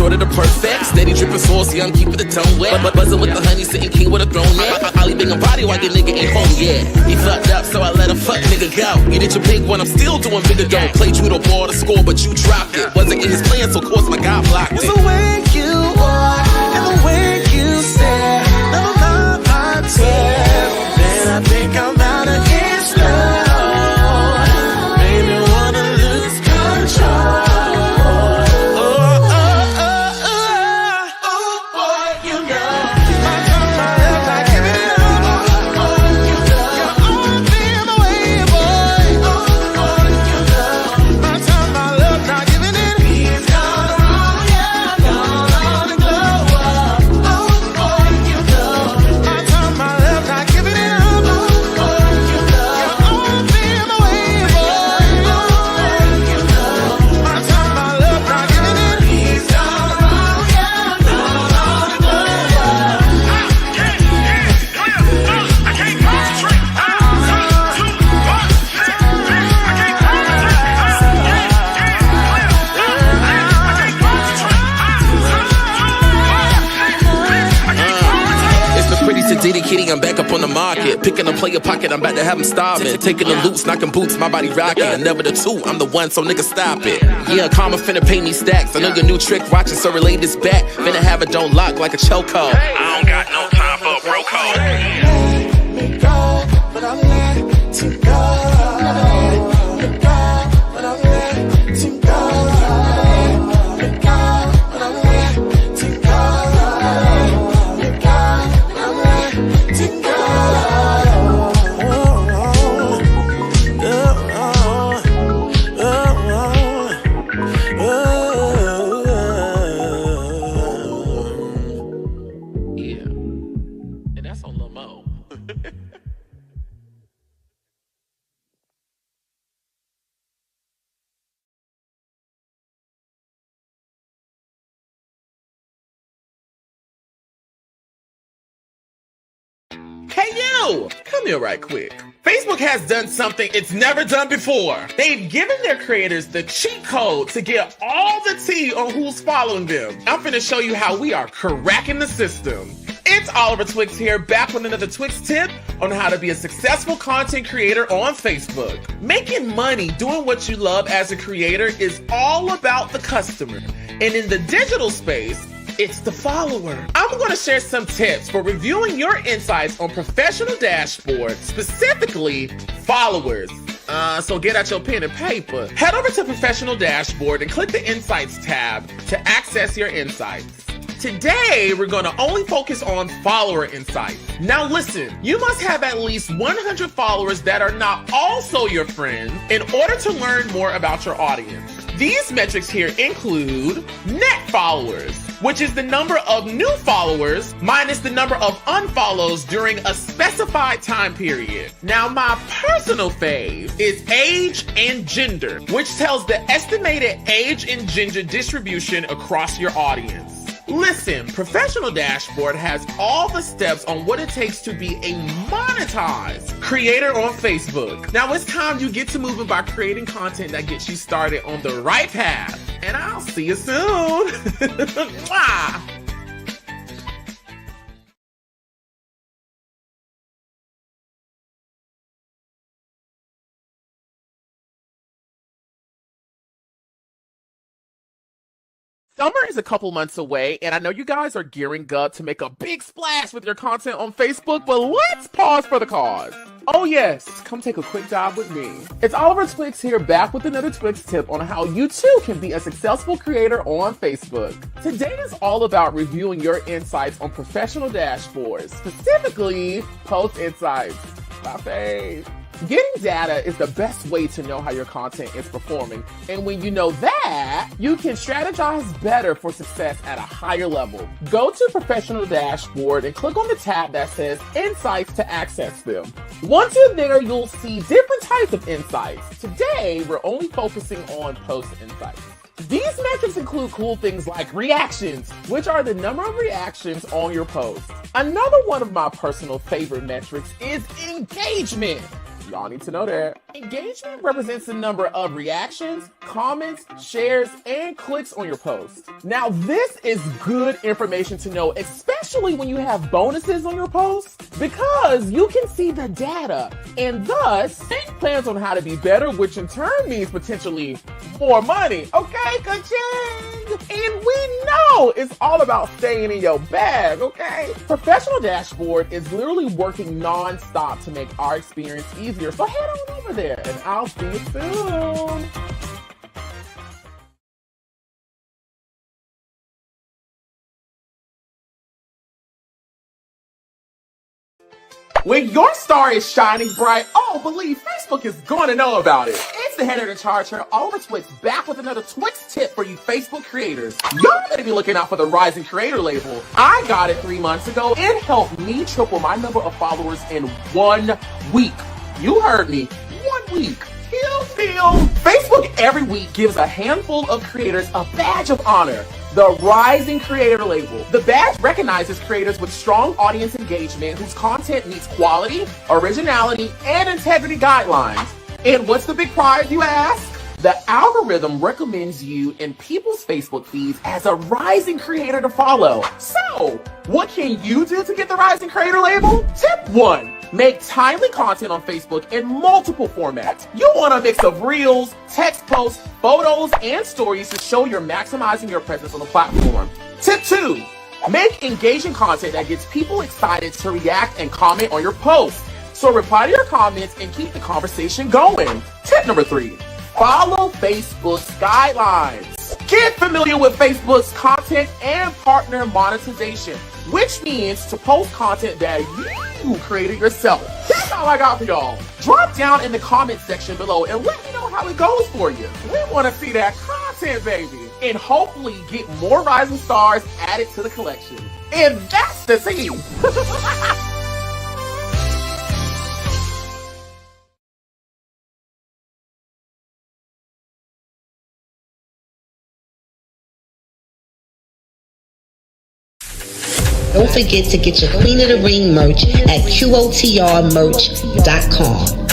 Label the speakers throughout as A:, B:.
A: short of the perfect. Steady dripping saucy, I'm keeping the tongue wet. But buzzing with the honey, sitting king with a throne yet. Ollie big and body while your nigga ain't home yet. He fucked up, so I let him fuck nigga go. You did your big one, I'm still doing bigger dough. Played you the ball to score, but you dropped it. Wasn't in his plan, so of course my guy blocked it.
B: It's the way you walk and the way you stare. Never mind my tear. Then I think I'm out of his love. Made me wanna lose control.
A: Diddy kitty, I'm back up on the market. Picking a player pocket, I'm about to have him starving. Taking the loops, knocking boots, my body rocking. Never the two, I'm the one, so nigga stop it. Yeah, karma finna pay me stacks. I know your new trick, watch it, so relay this back. Finna have it, don't lock like a chokehold.
C: I don't got no time for a bro code.
B: Let me go, but I'm let to go. Let me go, but I'm let to go. Let me go, but I'm let to go. Let me go, but I'm let to go.
A: Yeah, and that's on Lil Mo. Hey you! Come here right quick. Facebook has done something it's never done before. They've given their creators the cheat code to get all the tea on who's following them. I'm finna show you how we are cracking the system. It's Oliver Twix here, back with another Twix tip on how to be a successful content creator on Facebook. Making money doing what you love as a creator is all about the customer. And in the digital space, it's the follower. I'm going to share some tips for reviewing your insights on professional dashboards, specifically followers. So get out your pen and paper. Head over to Professional Dashboard and click the Insights tab to access your insights. Today, we're going to only focus on follower insights. Now listen, you must have at least 100 followers that are not also your friends in order to learn more about your audience. These metrics here include net followers, which is the number of new followers minus the number of unfollows during a specified time period. Now, my personal fave is age and gender, which tells the estimated age and gender distribution across your audience. Listen, Professional Dashboard has all the steps on what it takes to be a monetized creator on Facebook. Now it's time you get to moving by creating content that gets you started on the right path. And I'll see you soon. Mwah. Summer is a couple months away, and I know you guys are gearing up to make a big splash with your content on Facebook, but let's pause for the cause. Oh yes, come take a quick dive with me. It's Oliver Twix here, back with another Twix tip on how you too can be a successful creator on Facebook. Today is all about reviewing your insights on professional dashboards, specifically post insights. My fave. Getting data is the best way to know how your content is performing, and when you know that, you can strategize better for success at a higher level. Go to Professional Dashboard and click on the tab that says Insights to access them. Once you're there, you'll see different types of insights. Today, we're only focusing on post insights. These metrics include cool things like reactions, which are the number of reactions on your post. Another one of my personal favorite metrics is engagement. Y'all need to know that. Engagement represents the number of reactions, comments, shares, and clicks on your post. Now, this is good information to know, especially when you have bonuses on your posts, because you can see the data and thus make plans on how to be better, which in turn means potentially more money. Okay, ka-ching! And we know it's all about staying in your bag, okay? Professional Dashboard is literally working non-stop to make our experience easier. So head on over there and I'll see you soon. When your star is shining bright, oh, believe Facebook is going to know about it. It's the head of the charge here, Oliver Twix, back with another Twix tip for you Facebook creators. Y'all better be looking out for the Rising Creator label. I got it 3 months ago. It helped me triple my number of followers in 1 week. You heard me. 1 week. Feel. Facebook every week gives a handful of creators a badge of honor. The Rising Creator label. The badge recognizes creators with strong audience engagement whose content meets quality, originality, and integrity guidelines. And what's the big prize, you ask? The algorithm recommends you in people's Facebook feeds as a rising creator to follow. So, what can you do to get the Rising Creator label? Tip 1. Make timely content on Facebook in multiple formats. You want a mix of reels, text posts, photos, and stories to show you're maximizing your presence on the platform. Tip 2. Make engaging content that gets people excited to react and comment on your posts. So reply to your comments and keep the conversation going. Tip number 3. Follow Facebook's guidelines. Get familiar with Facebook's content and partner monetization, which means to post content that you created yourself. That's all I got for y'all. Drop down in the comment section below and let me know how it goes for you. We want to see that content, baby. And hopefully get more rising stars added to the collection. And that's the team.
D: Don't forget to get your Queen of the Ring merch at QOTRmerch.com.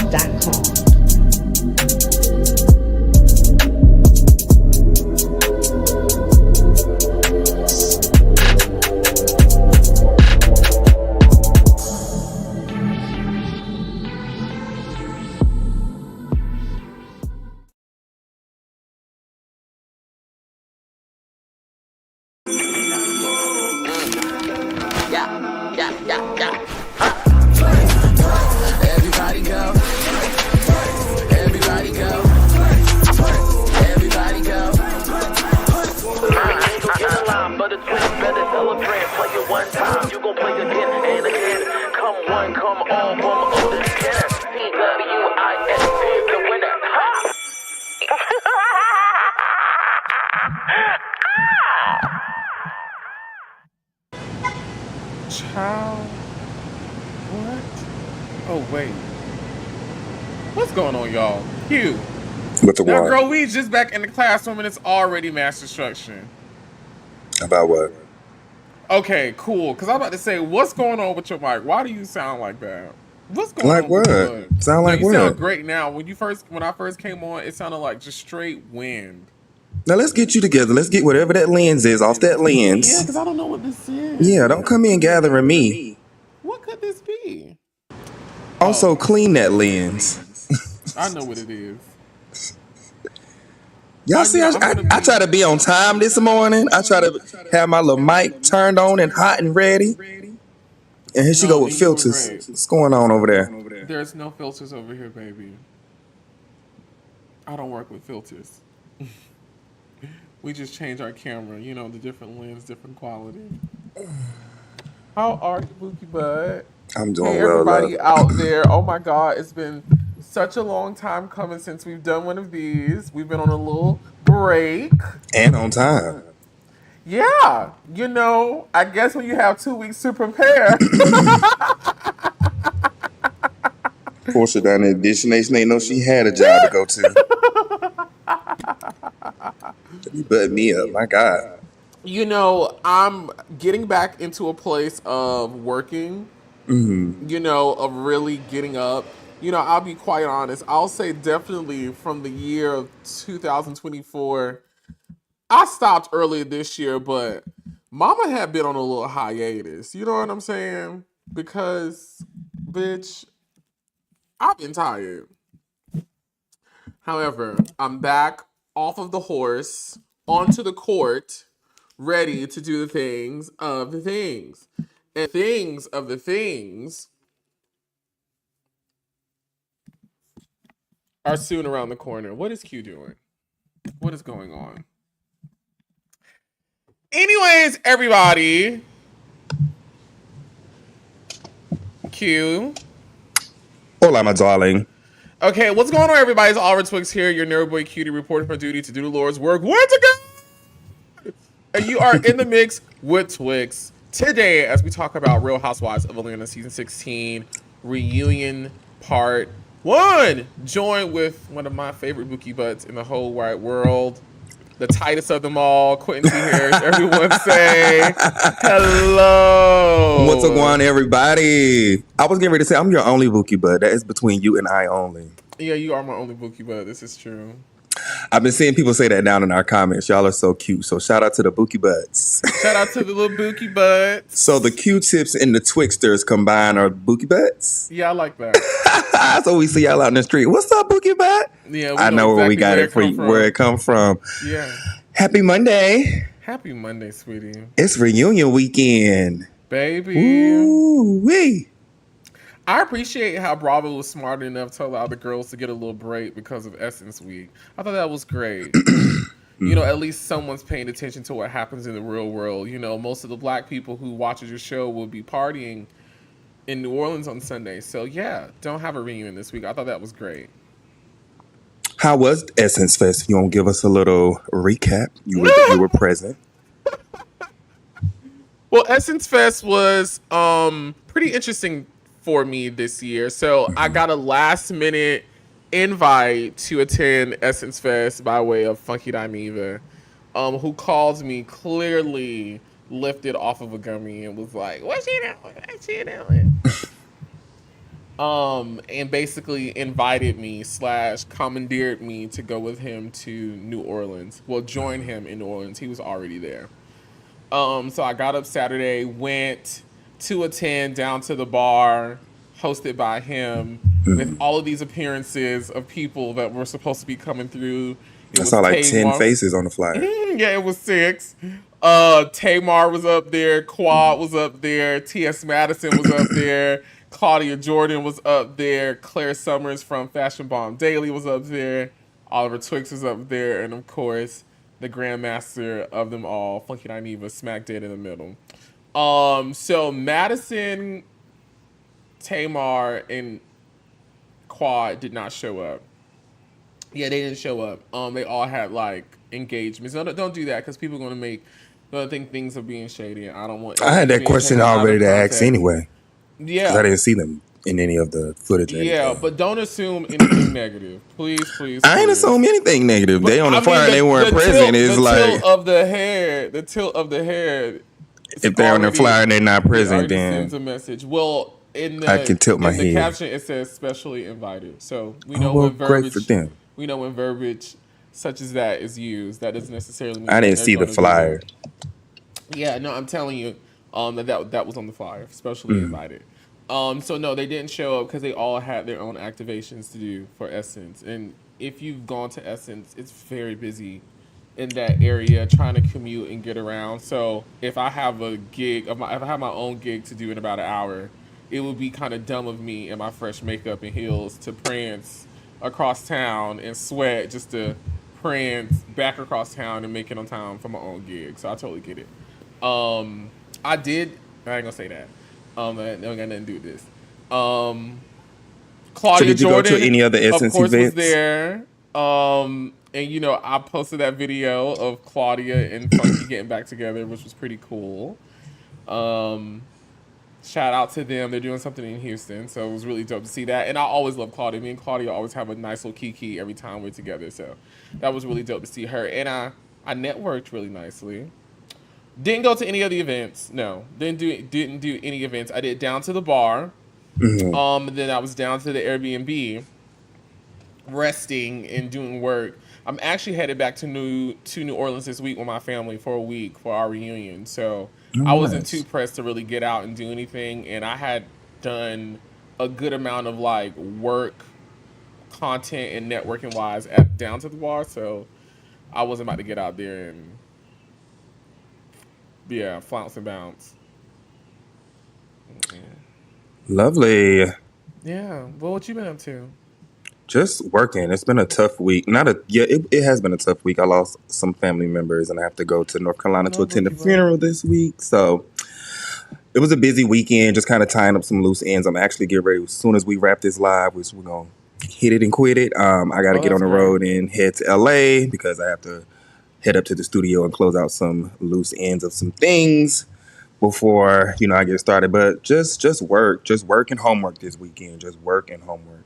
B: Everybody go. Everybody go. Everybody go.
C: But it's better celebrate. Play it one time, you gon' play again and again. Come one, come all, from other skin. CWIS is the winner.
A: Child. What? Oh, wait. What's going on, y'all? Hugh.
E: With the
A: Now,
E: what?
A: girl, we just back in the classroom and it's already mass destruction.
E: About what?
A: Okay, cool. Because I'm about to say, what's going on with your mic? Why do you sound like that? What's going
E: Like
A: on with
E: what?
A: your mic?
E: Sound like
A: you
E: what?
A: sound great now. When I first came on, it sounded like just straight wind.
E: Now let's get you together. Let's get whatever that lens is off that
A: Yeah,
E: lens.
A: because I don't know what this is.
E: Yeah, don't come in gathering me.
A: What could this be?
E: Also, clean that lens.
A: I know what it is.
E: Y'all see, I try to be on time this morning. I try to have my little mic turned on and hot and ready. And here she go with
A: you were
E: filters.
A: great.
E: What's going on over there?
A: There's no filters over here, baby. I don't work with filters. We just change our camera, you know, the different lens, different quality. How are you, Bookie Bud?
E: I'm doing
A: Hey,
E: well,
A: everybody
E: love.
A: out there. Oh my God, it's been such a long time coming since we've done one of these. We've been on a little break.
E: And on time.
A: Yeah, you know, I guess when you have 2 weeks to prepare.
E: Portia down there dishing. They ain't know she had a job to go to. You butted me up, my God.
A: You know, I'm getting back into a place of working, you know, of really getting up I'll be quite honest. I'll say definitely from the year of 2024. I stopped earlier this year, but Mama had been on a little hiatus. You know what I'm saying? Because, bitch, I've been tired. However, I'm back off of the horse, onto the court, ready to do the things of the things. And things of the things are soon around the corner. What is Q doing? What is going on? Anyways, everybody. Q.
E: Hola, my darling.
A: Okay, what's going on, everybody? It's Oliver Twix here, your nerd boy cutie, reporting for duty to do the Lord's work. Where to go? And you are in the mix with Twix today as we talk about Real Housewives of Atlanta season 16 reunion part 1. Joined with one of my favorite bookie butts in the whole wide world, the tightest of them all, Quentin T. Harris. Everyone say hello.
E: What's up, going, everybody? I was getting ready to say I'm your only bookie, but that is between you and I only.
A: Yeah, you are my only bookie butt. This is true.
E: I've been seeing people say that down in our comments. Y'all are so cute. So shout out to the bookie butts.
A: Shout out to the little bookie butts.
E: So the Q-tips and the Twixters combined are bookie butts?
A: Yeah, I like that.
E: So we see y'all out in the street. What's up, bookie butt?
A: Yeah,
E: I know where we got it from. Where it come from.
A: Yeah.
E: Happy Monday.
A: Happy Monday, sweetie.
E: It's reunion weekend.
A: Baby.
E: Ooh-wee.
A: I appreciate how Bravo was smart enough to allow the girls to get a little break because of Essence Week. I thought that was great. At least someone's paying attention to what happens in the real world. Most of the black people who watches your show will be partying in New Orleans on Sunday. So, yeah, don't have a reunion this week. I thought that was great.
E: How was Essence Fest? You want to give us a little recap? You were present.
A: Well, Essence Fest was pretty interesting for me this year. So I got a last minute invite to attend Essence Fest by way of Funky Dineva, who called me clearly lifted off of a gummy and was like, "What's she doing? What's she doing?" And basically invited me / commandeered me to go with him to New Orleans. Well, join him in New Orleans. He was already there. So I got up Saturday, went to attend down to the bar, hosted by him, with all of these appearances of people that were supposed to be coming through.
E: I saw like 10 faces on the flyer.
A: Yeah, it was 6. Tamar was up there, Quad was up there, T.S. Madison was up there, Claudia Jordan was up there, Claire Summers from Fashion Bomb Daily was up there, Oliver Twix was up there, and of course, the grandmaster of them all, Funky Dineva, smack dead in the middle. So Madison, Tamar, and Quad did not show up. Yeah, they didn't show up. They all had like engagements. No, don't do that because people are gonna think things are being shady. And I don't want.
E: I had that question already to ask anyway.
A: Yeah,
E: because I didn't see them in any of the footage.
A: Yeah, but don't assume anything negative, please.
E: I ain't assume anything negative. But, they on the flyer, they weren't present. It's like
A: the tilt of the head.
E: If they're on the flyer and they're not present, then
A: sends a message. Well,
E: I can tilt my
A: in
E: head.
A: The caption it says specially invited, so we know when verbiage.
E: Great for them.
A: We know when verbiage such as that is used. That doesn't necessarily mean
E: I didn't see the flyer.
A: Yeah, no, I'm telling you, that was on the flyer, specially invited. So no, they didn't show up because they all had their own activations to do for Essence. And if you've gone to Essence, it's very busy in that area trying to commute and get around. So if I have a gig, if I have my own gig to do in about an hour, it would be kind of dumb of me in my fresh makeup and heels to prance across town and sweat just to prance back across town and make it on time for my own gig. So I totally get it. I ain't gonna say that. That don't got nothing to do with this. Claudia
E: so did you
A: Jordan,
E: go to any other Essence
A: of course,
E: events?
A: was there. And I posted that video of Claudia and Funky getting back together, which was pretty cool. Shout out to them. They're doing something in Houston, so it was really dope to see that. And I always love Claudia. Me and Claudia always have a nice little kiki every time we're together, so that was really dope to see her. And I networked really nicely. Didn't go to any of the events. No, didn't do any events. I did Down to the Bar, Then I was down to the Airbnb, resting and doing work. I'm actually headed back to New Orleans this week with my family for a week for our reunion. So
E: Oh,
A: I wasn't too
E: nice.
A: pressed to really get out and do anything, and I had done a good amount of like work, content, and networking wise at down to the bar. So I wasn't about to get out there and yeah, flounce and bounce.
E: Lovely.
A: Yeah. Well, what you been up to?
E: Just working. It's been a tough week. It has been a tough week. I lost some family members and I have to go to North Carolina to
A: No,
E: attend a
A: Brookie Bro.
E: funeral this week. So it was a busy weekend, just kind of tying up some loose ends. I'm actually getting ready as soon as we wrap this live, which we're gonna hit it and quit it. I gotta
A: Oh,
E: get on
A: that's
E: the
A: great.
E: road and head to LA because I have to head up to the studio and close out some loose ends of some things before I get started. But just work and homework this weekend. Just work and homework.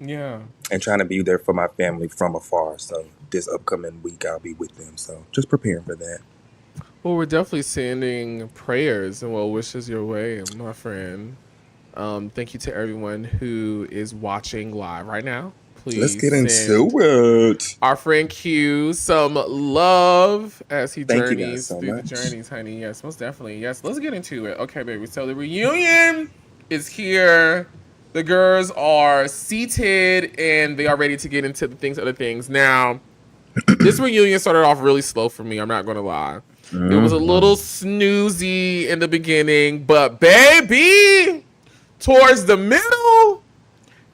A: Yeah.
E: And trying to be there for my family from afar. So this upcoming week I'll be with them. So just preparing for that.
A: Well, we're definitely sending prayers and well wishes your way, my friend. Thank you to everyone who is watching live right now.
E: Let's
A: Please
E: get into
A: send
E: it.
A: our friend Q some love as he
E: Thank you guys
A: journeys
E: so
A: through the
E: much.
A: journeys, honey. Yes, most definitely. Yes, let's get into it. Okay, baby. So the reunion is here. The girls are seated and they are ready to get into the things, other things. Now, this reunion started off really slow for me. I'm not going to lie. It was a little snoozy in the beginning, but baby, towards the middle,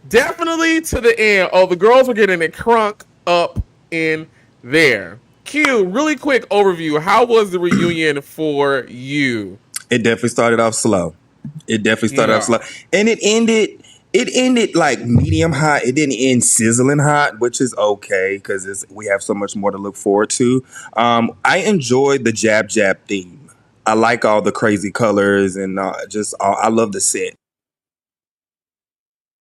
A: definitely to the end. Oh, the girls were getting it crunk up in there. Q, really quick overview. How was the reunion for you?
E: It definitely started off slow.
A: Yeah.
E: And it ended like medium hot. It didn't end sizzling hot, which is okay because we have so much more to look forward to. I enjoyed the jab jab theme. I like all the crazy colors and I love the set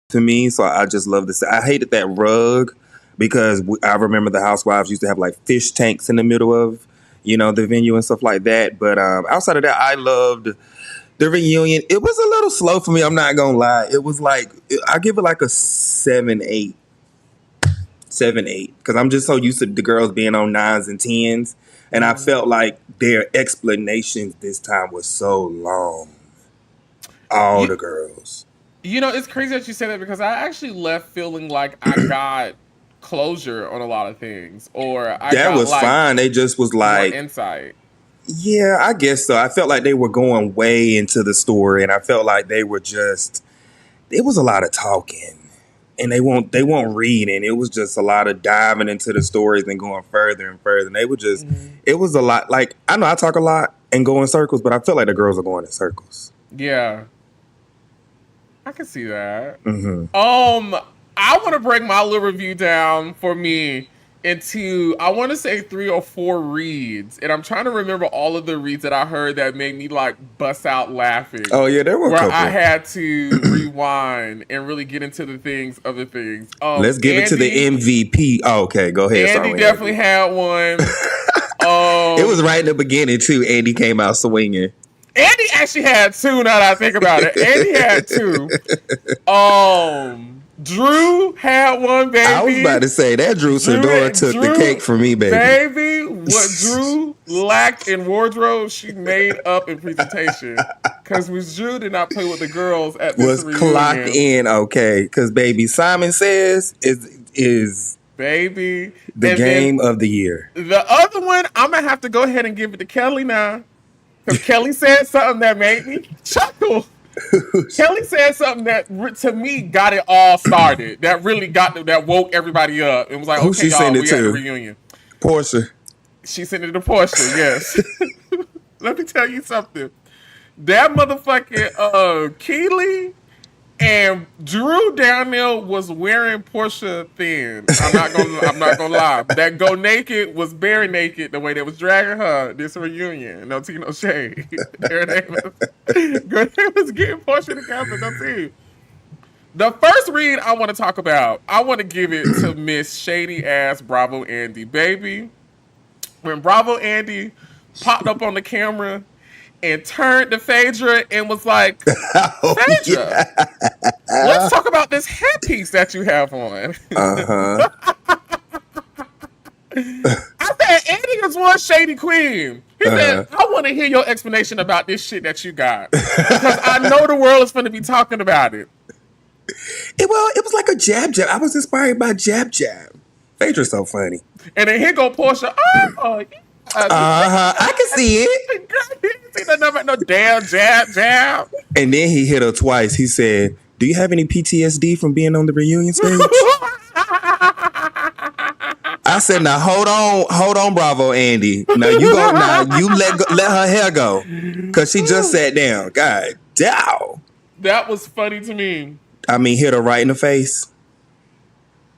E: to me. So I just love the set. I hated that rug because I remember the housewives used to have like fish tanks in the middle of the venue and stuff like that. But outside of that, I loved the reunion. It was a little slow for me. I'm not gonna lie. It was like I give it like a 7, 8, 7, 8, because I'm just so used to the girls being on 9s and 10s, and I felt like their explanations this time was so long. All
A: You,
E: the girls.
A: it's crazy that you say that because I actually left feeling like I got closure on a lot of things or I
E: That
A: got
E: was
A: like
E: fine. They just was
A: more
E: like,
A: insight.
E: yeah, I guess so. I felt like they were going way into the story, and I felt like they were just. It was a lot of talking. And they won't read, and it was just a lot of diving into the stories and going further and further. And they were just, it was a lot. Like I know I talk a lot and go in circles, but I feel like the girls are going in circles.
A: Yeah. I can see that. I want to break my little review down for me into I want to say 3 or 4 reads, and I'm trying to remember all of the reads that I heard that made me like bust out laughing.
E: Oh yeah, there were a
A: Where
E: couple.
A: I had to rewind and really get into the things, other things.
E: Let's give it to the MVP. Oh, okay, go ahead.
A: Andy
E: Sorry,
A: definitely had one.
E: It was right in the beginning too. Andy came out swinging.
A: Andy actually had 2. Now that I think about it, Andy had 2. Drew had one, baby.
E: I was about to say that Drew Sidora took the cake from me, baby.
A: Baby, what Drew lacked in wardrobe, she made up in presentation. Because Miss Drew did not play with the girls at this
E: Was
A: reunion.
E: clocked in, okay. Because baby, Simon Says is
A: baby
E: the game of the year.
A: The other one, I'm gonna have to go ahead and give it to Kelly now. Because Kelly said something that made me chuckle. Kelly said something that to me got it all started. That really that woke everybody up. It was like,
E: Who
A: okay,
E: she
A: y'all,
E: sent it
A: we at the
E: to?
A: reunion.
E: Portia.
A: She sent it to Portia, yes. Let me tell you something. That motherfucking Keely and Drew down there was wearing Portia thin. I'm not gonna lie. That go naked was bare naked the way they was dragging her this reunion. No tea, no shade. Girl, they was getting Portia together. No tea. The first read I want to talk about, I want to give it to Miss Shady Ass Bravo Andy. Baby, when Bravo Andy popped up on the camera and turned to Phaedra and was like,
E: Oh,
A: Phaedra,
E: yeah.
A: let's talk about this headpiece that you have on.
E: Uh-huh.
A: I said, Andy is one shady queen. He said, I want to hear your explanation about this shit that you got. Because I know the world is going to be talking about it.
E: It was like a jab jab. I was inspired by jab jab. Phaedra's so funny.
A: And then here go Portia. Oh, yeah.
E: I can see it.
A: Girl, you didn't see nothing about no damn jab.
E: And then he hit her twice. He said, "Do you have any PTSD from being on the reunion stage?" I said, "Now hold on, Bravo, Andy. Now you let her hair go, cause she just sat down. God damn."
A: That was funny to me.
E: I mean, hit her right in the face.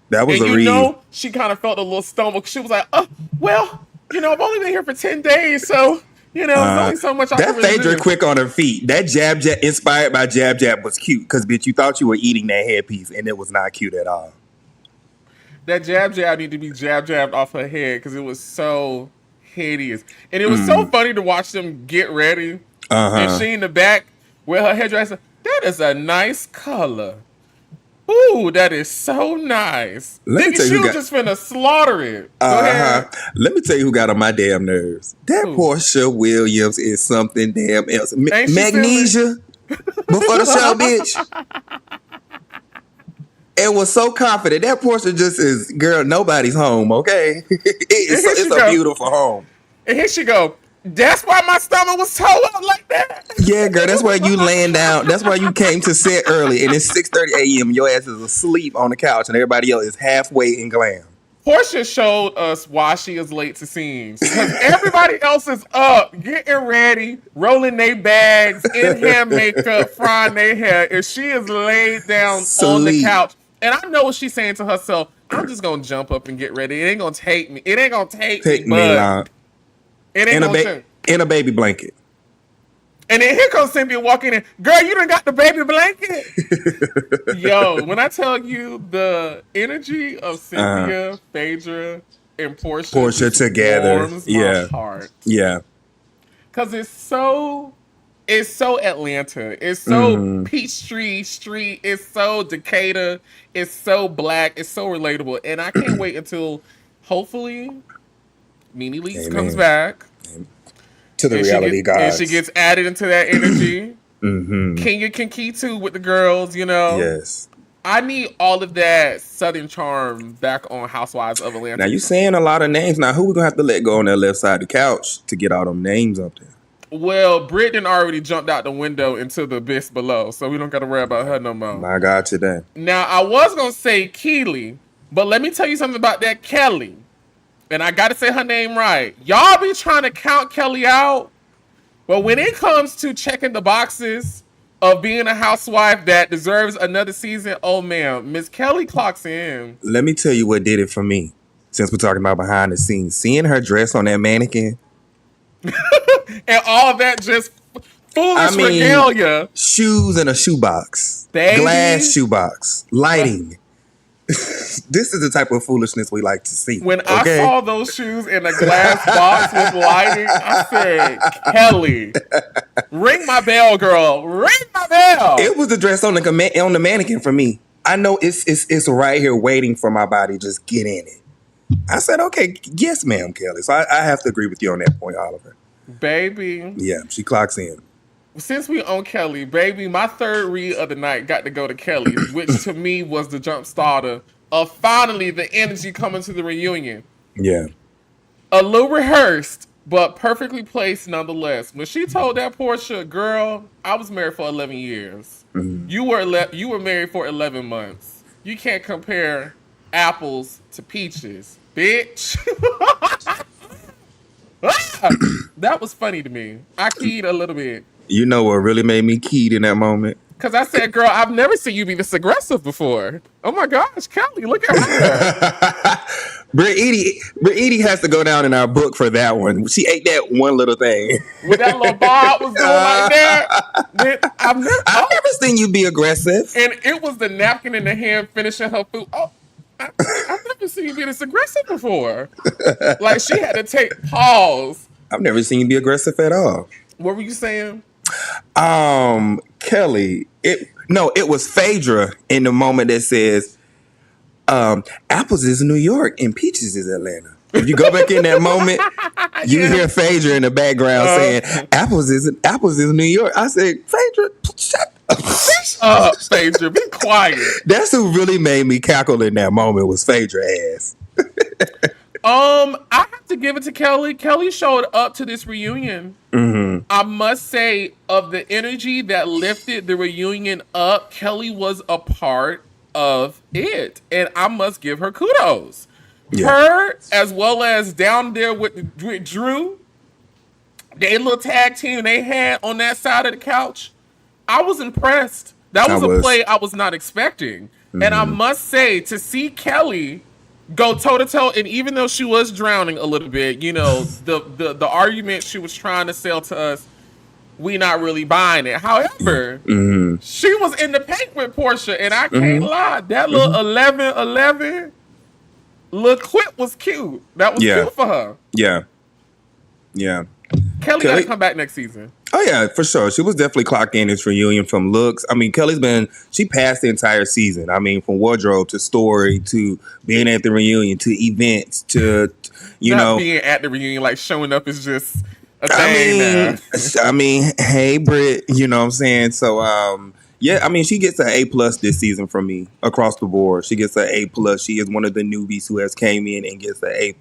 E: That was
A: And
E: a read.
A: she kind of felt a little stumble. She was like, well, I've only been here for 10 days, so, there's only so much I can
E: That
A: really
E: Phaedra
A: do.
E: quick on her feet. That jab jab, inspired by jab jab, was cute. Because, bitch, you thought you were eating that headpiece, and it was not cute at all.
A: That jab needed to be jabbed off her head because it was so hideous. And it was so funny to watch them get ready. And she in the back with her hairdresser. That is a nice color. Ooh, that is so nice.
E: Let me tell you
A: she
E: who
A: was
E: got-
A: just finna slaughter it. Go ahead.
E: Let me tell you who got on my damn nerves. That
A: Who?
E: Portia Williams is something damn else.
A: Ain't she
E: Magnesia before the show, bitch. And was so confident. That Portia just is, girl, nobody's home, okay? It's a beautiful home.
A: And here she go. That's why my stomach was toe up like that.
E: Yeah, girl, that's why you laying down. That's why you came to set early. And it's 6:30 a.m. Your ass is asleep on the couch and everybody else is halfway in glam.
A: Portia showed us why she is late to scenes. Because everybody else is up, getting ready, rolling their bags, in hair makeup, frying their hair. And she is laid down on the
E: Sleep.
A: couch. And I know what she's saying to herself. I'm just going to jump up and get ready. It ain't going to take me. It ain't going to take
E: Take me
A: but
E: long.
A: It ain't going to.
E: In a baby blanket.
A: And then here comes Cynthia walking in. Girl, you done got the baby blanket. Yo, when I tell you the energy of Cynthia, Phaedra, and Portia just
E: together.
A: warms my
E: Yeah.
A: heart.
E: Yeah.
A: Because it's so Atlanta. It's so Peachtree Street. It's so Decatur. It's so black. It's so relatable. And I can't wait until, hopefully, Nene Leakes
E: Amen.
A: comes back.
E: To the reality gods.
A: And she gets added into that energy. Kenya Kinkitu with the girls,
E: Yes.
A: I need all of that Southern charm back on Housewives of Atlanta.
E: Now you saying a lot of names. Now who we gonna have to let go on that left side of the couch to get all them names up there?
A: Well, Brittany already jumped out the window into the abyss below, so we don't got to worry about her no more.
E: My God, today.
A: Now, I was going to say Keely, but let me tell you something about that Kelly. And I got to say her name right. Y'all be trying to count Kelly out, but when it comes to checking the boxes of being a housewife that deserves another season, oh man, Miss Kelly clocks in.
E: Let me tell you what did it for me. Since we're talking about behind the scenes, seeing her dress on that mannequin.
A: And all that just foolish regalia.
E: Shoes in a shoebox.
A: Baby.
E: Glass shoebox. Lighting. This is the type of foolishness we like to see.
A: When I saw those shoes in a glass box with lighting, I said, Kelly, ring my bell, girl. Ring my bell.
E: It was the dress on the mannequin for me. I know it's right here waiting for my body. Just get in it. I said, okay, yes, ma'am, Kelly. So I have to agree with you on that point, Oliver.
A: Baby.
E: Yeah, she clocks in.
A: Since we on Kelly, baby, my third read of the night got to go to Kelly, which to me was the jump starter of finally the energy coming to the reunion.
E: Yeah.
A: A little rehearsed, but perfectly placed nonetheless. When she told that Portia, girl, I was married for 11 years.
E: Mm-hmm.
A: You were married for 11 months. You can't compare apples to peaches, bitch. That was funny to me. I keyed a little bit.
E: You know what really made me keyed in that moment?
A: Because I said, girl, I've never seen you be this aggressive before. Oh my gosh, Kelly, look at her.
E: Britt has to go down in our book for that one. She ate that one little thing.
A: With that little bob was doing like that.
E: I've never seen you be aggressive.
A: And it was the napkin in the hand finishing her food. Oh, I've never seen you be this aggressive before. Like she had to take pause.
E: I've never seen you be aggressive at all.
A: What were you saying?
E: Kelly. It was Phaedra in the moment that says, apples is New York and peaches is Atlanta. If you go back in that moment, you hear Phaedra in the background saying, apples is New York. I said, Phaedra, shut up.
A: Phaedra, be quiet.
E: That's who really made me cackle in that moment was Phaedra ass.
A: I have to give it to Kelly. Kelly showed up to this reunion. Mm-hmm. I must say, of the energy that lifted the reunion up, Kelly was a part of it, and I must give her kudos. Yeah. Her, as well as down there with Drew, their little tag team they had on that side of the couch, I was impressed. That was a play I was not expecting. Mm-hmm. And I must say, to see Kelly go toe to toe, and even though she was drowning a little bit, you know, the argument she was trying to sell to us, we not really buying it. However, she was in the paint with Portia, and I can't lie, that little 11-11 little clip was cute. That was cute for her.
E: Yeah.
A: Kelly gotta come back next season.
E: Oh yeah, for sure. She was definitely clocking this reunion from looks. I mean, she passed the entire season. I mean, from wardrobe to story to being at the reunion to events to,
A: Not being at the reunion, like showing up is just a thing.
E: I mean, hey Britt, you know what I'm saying? So, yeah, I mean, she gets an A+ this season from me across the board. She gets an A+. She is one of the newbies who has came in and gets an A+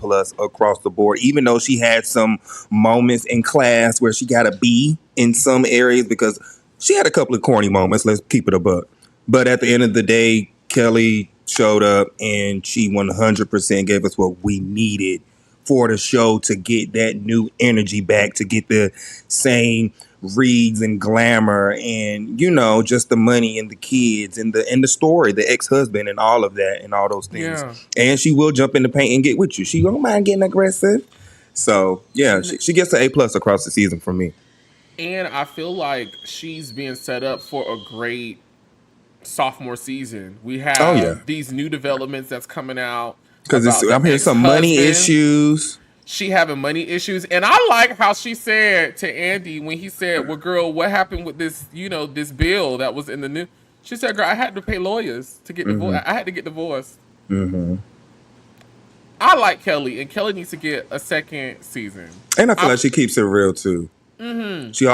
E: across the board. Even though she had some moments in class where she got a B in some areas because she had a couple of corny moments. Let's keep it a buck. But at the end of the day, Kelly showed up and she 100% gave us what we needed for the show to get that new energy back, to get the same reads and glamour and, you know, just the money and the kids and the story, the ex-husband and all of that and all those things. Yeah. And she will jump in the paint and get with you. She don't mind getting aggressive. So, yeah, she gets an A+ across the season from me.
A: And I feel like she's being set up for a great sophomore season. We have these new developments that's coming out.
E: Because I'm hearing some money issues.
A: She having money issues. And I like how she said to Andy when he said, well, girl, what happened with this, you know, this bill that was in the news? She said, girl, I had to pay lawyers to get divorced. I had to get divorced. Mm-hmm. I like Kelly, and Kelly needs to get a second season.
E: And I feel like she keeps it real, too. Mm-hmm. She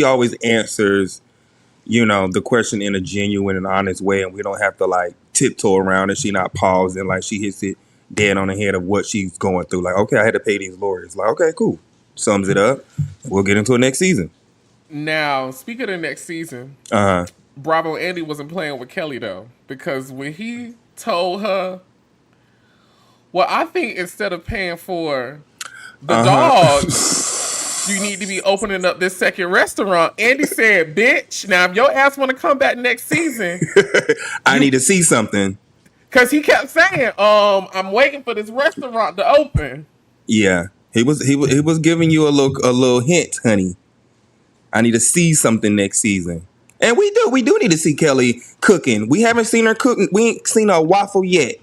E: always answers, you know, the question in a genuine and honest way, and we don't have to, like, tiptoe around it. She not pausing, like, she hits it dead on the head of what she's going through. Like, okay, I had to pay these lawyers. Like, okay, cool. Sums it up. We'll get into it next season.
A: Now, speaking of the next season, Bravo Andy wasn't playing with Kelly, though. Because when he told her, well, I think instead of paying for the dogs, you need to be opening up this second restaurant. Andy said, bitch, now if your ass want to come back next season,
E: I need to see something.
A: Because he kept saying, I'm waiting for this restaurant to open.
E: Yeah. He was giving you a little hint, honey. I need to see something next season. And we do need to see Kelly cooking. We haven't seen her cooking. We ain't seen her waffle yet.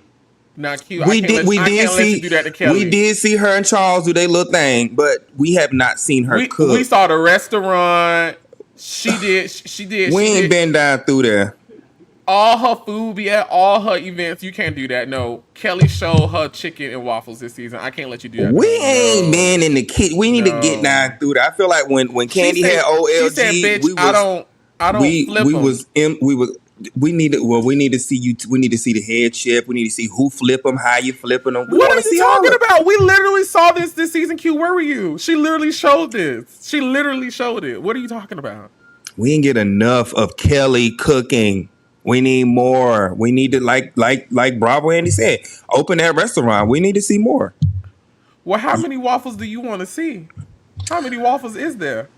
A: Not cute. We did
E: see her and Charles do their little thing, but we have not seen her cook.
A: We saw the restaurant. She did.
E: We ain't been down through there.
A: All her food be at all her events. You can't do that. No. Kelly showed her chicken and waffles this season. I can't let you do that.
E: We ain't been in the kitchen. We need to get down through that. I feel like when Candy had OLG,
A: she said, bitch, I don't flip them.
E: We need to see you. We need to see the head chef. We need to see who flip them, how you flipping them.
A: What are you talking about? We literally saw this season. Q, where were you? She literally showed this. She literally showed it. What are you talking about?
E: We didn't get enough of Kelly cooking. We need more. We need to like Bravo Andy said, open that restaurant. We need to see more.
A: Well, how many waffles do you want to see? How many waffles is there?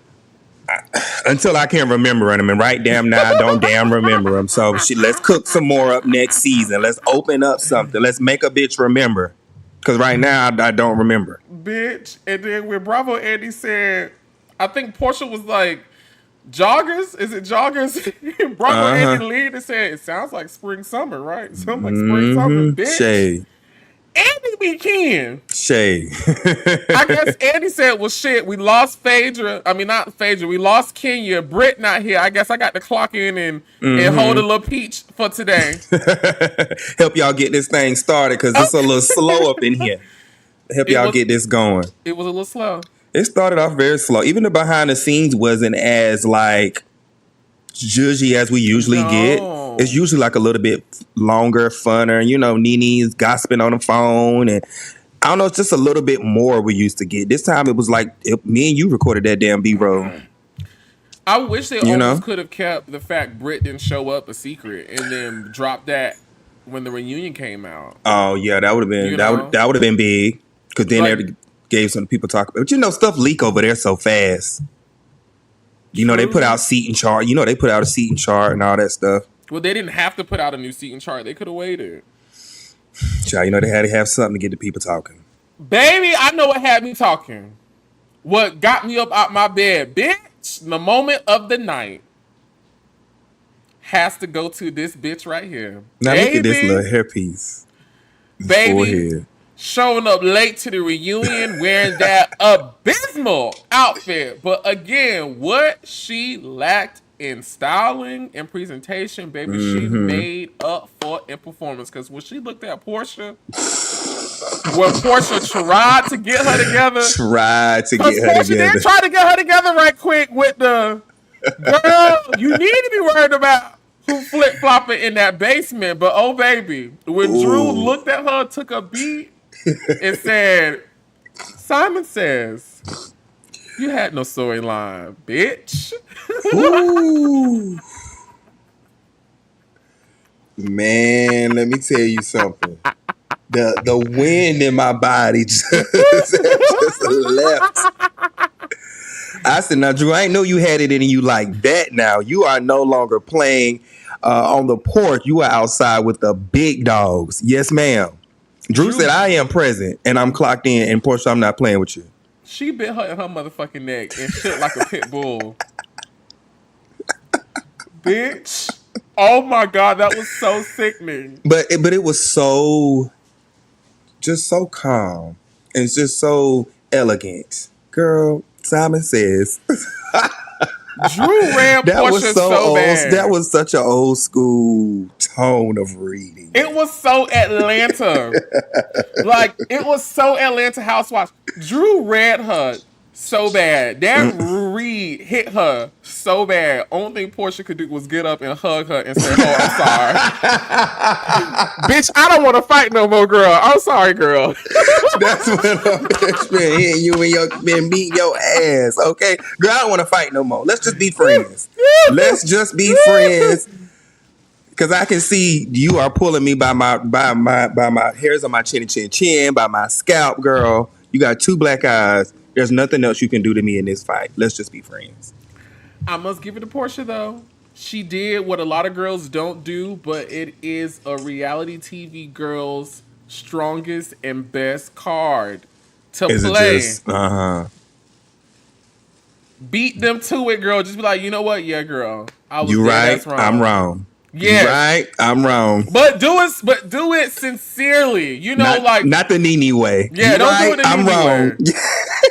E: Until I can't remember them, and right damn now I don't damn remember them. So let's cook some more up next season. Let's open up something. Let's make a bitch remember. Because right now I don't remember.
A: Bitch. And then when Bravo Andy said, I think Portia was like, joggers? Is it joggers? Bravo Andy leaned and said, it sounds like spring summer, right? It sounds like spring summer, bitch.
E: Shade.
A: Andy be Ken.
E: Shay.
A: I guess Andy said, well, shit, we lost Phaedra. I mean, not Phaedra. We lost Kenya. Britt not here. I guess I got to clock in and hold a little peach for today.
E: Help y'all get this thing started because it's a little slow up in here. Help y'all get this going.
A: It was a little slow.
E: It started off very slow. Even the behind the scenes wasn't as like judgy as we usually get. It's usually like a little bit longer, funner. You know, Nene's gossiping on the phone, and I don't know, it's just a little bit more we used to get. This time it was like me and you recorded that damn B-roll.
A: I wish they almost could have kept the fact Britt didn't show up a secret and then dropped that when the reunion came out.
E: Oh yeah, that would have been that would have been big because then they gave some people talk about. But you know, stuff leak over there so fast. You know, they put out seat and chart. You know, they put out a seat and chart and all that stuff.
A: Well, they didn't have to put out a new seat and chart. They could have waited.
E: Child, you know, they had to have something to get the people talking.
A: Baby, I know what had me talking. What got me up out my bed, bitch, the moment of the night has to go to this bitch right here.
E: Now look at this little hairpiece.
A: Baby,
E: forehead.
A: Showing up late to the reunion wearing that abysmal outfit. But again, what she lacked in styling and presentation, baby, she made up for in performance. Because when she looked at Portia, when Portia tried to get her together, Portia did try to get her together right quick with the girl. You need to be worried about who flip flopping in that basement. But oh baby, when Drew looked at her, took a beat, and said, "Simon says you had no storyline, bitch."
E: Ooh. Man, let me tell you something. The wind in my body just left. I said, now, Drew, I ain't know you had it in you like that now. You are no longer playing on the porch. You are outside with the big dogs. Yes, ma'am. Drew said, I am present, and I'm clocked in, and Portia, I'm not playing with you.
A: She bit her in her motherfucking neck and shit like a pit bull. Bitch. Oh my God, that was so sickening.
E: But it was so, just so calm. And it's just so elegant. Girl, Simon says.
A: Drew ran Portia so bad.
E: That was such an old school tone of reading.
A: It was so Atlanta. Like, it was so Atlanta Housewives. Drew read her so bad. That read hit her so bad. Only thing Portia could do was get up and hug her and say, "Oh, I'm sorry." Bitch, I don't want to fight no more, girl. I'm sorry, girl.
E: That's when a bitch been hitting you and been beating your ass, okay? Girl, I don't want to fight no more. Let's just be friends. Let's just be friends. Cause I can see you are pulling me by my hairs on my chin, by my scalp, girl. You got two black eyes. There's nothing else you can do to me in this fight. Let's just be friends.
A: I must give it to Portia, though. She did what a lot of girls don't do, but it is a reality TV girl's strongest and best card to play. Beat them to it, girl. Just be like, you know what? Yeah, girl. I was
E: you right.
A: That's wrong.
E: I'm wrong.
A: Yeah,
E: right. I'm wrong.
A: But do it sincerely. You know,
E: not the Nene way.
A: Yeah,
E: you
A: don't
E: right,
A: do it the
E: I'm
A: Nene
E: wrong.
A: way.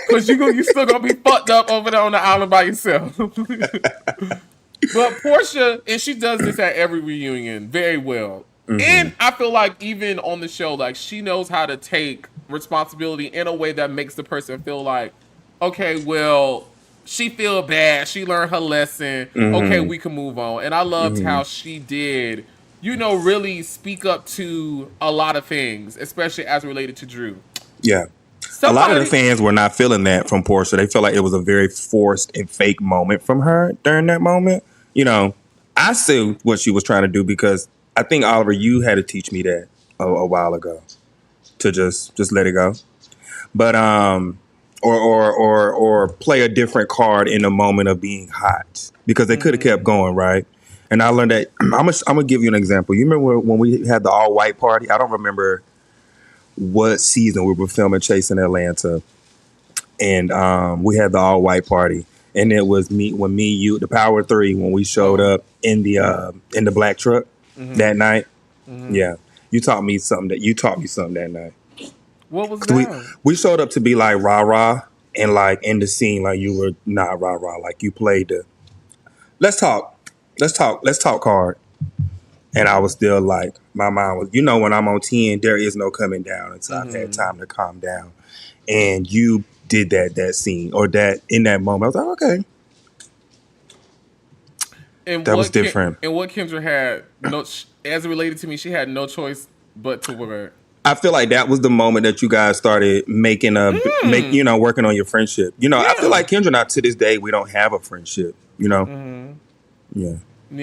A: Because you still gonna be fucked up over there on the island by yourself. But Portia, and she does this at every reunion very well. And I feel like even on the show, like she knows how to take responsibility in a way that makes the person feel like, okay, well, she feel bad. She learned her lesson. Okay, we can move on. And I loved how she did, really speak up to a lot of things, especially as related to Drew.
E: Yeah. A lot of the fans were not feeling that from Portia. They felt like it was a very forced and fake moment from her during that moment. I see what she was trying to do because I think, Oliver, you had to teach me that a while ago to just let it go. But or play a different card in the moment of being hot because they could have kept going, right? And I learned that I'm gonna give you an example. You remember when we had the all white party? I don't remember what season we were filming Chasing Atlanta, and we had the all white party, and it was you, the Power Three, when we showed up in the black truck that night. Yeah, you taught me something that night.
A: What was
E: 'Cause we
A: that?
E: we showed up to be like rah rah, and like in the scene like you were not rah rah, like you played the let's talk card. And I was still like, my mind was, when I'm on 10, there is no coming down until I've had time to calm down. And you did that scene or that in that moment. I was like, okay.
A: And
E: That was different.
A: And what Kendra had as it related to me, she had no choice but to wear it.
E: I feel like that was the moment that you guys started making working on your friendship. I feel like Kendra and I to this day, we don't have a friendship, Yeah.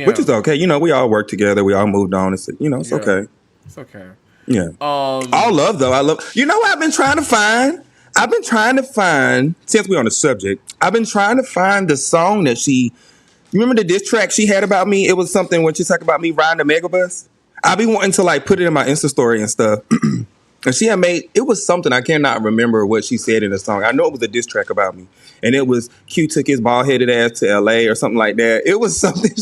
E: Which is okay. We all work together. We all moved on. It's okay.
A: It's okay.
E: Yeah. All love though. I love. What I've been trying to find? I've been trying to find, since we're on the subject, I've been trying to find the song that she. You remember the diss track she had about me? It was something when she talked about me riding the megabus. I be wanting to like put it in my Insta story and stuff. And she had made, it was something, I cannot remember what she said in the song. I know it was a diss track about me. And it was Q took his bald-headed ass to LA or something like that. It was something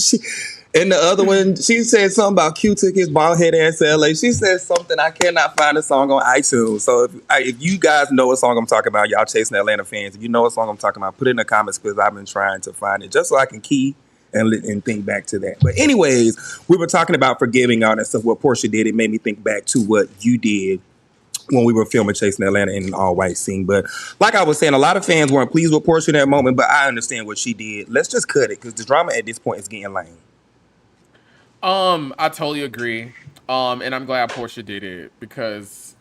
E: and the other one, she said something about Q took his bald-headed ass to LA. She said something, I cannot find a song on iTunes. So if you guys know what song I'm talking about, y'all chasing Atlanta fans, if you know what song I'm talking about, put it in the comments because I've been trying to find it just so I can key and think back to that. But anyways, we were talking about forgiving all that stuff. What Portia did, it made me think back to what you did when we were filming Chasing Atlanta in an all-white scene. But like I was saying, a lot of fans weren't pleased with Portia in that moment, but I understand what she did. Let's just cut it because the drama at this point is getting lame.
A: I totally agree. And I'm glad Portia did it because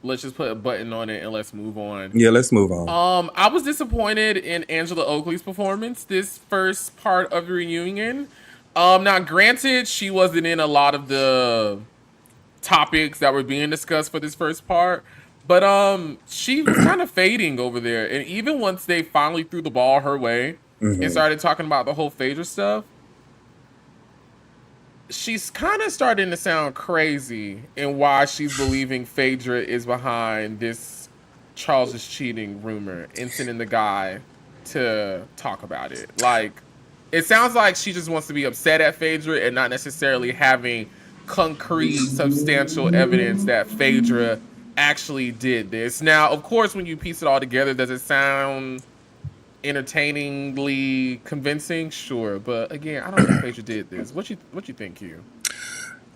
A: let's just put a button on it and let's move on.
E: Yeah, let's move on.
A: I was disappointed in Angela Oakley's performance this first part of the reunion. Now granted, she wasn't in a lot of the topics that were being discussed for this first part, but she was kind of fading over there. And even once they finally threw the ball her way and started talking about the whole Phaedra stuff, she's kind of starting to sound crazy in why she's believing Phaedra is behind this Charles is cheating rumor and sending the guy to talk about it. Like, it sounds like she just wants to be upset at Phaedra and not necessarily having concrete, substantial evidence that Phaedra actually did this. Now, of course, when you piece it all together, does it sound entertainingly convincing? Sure, but again, I don't think Phaedra did this. What you think, Q?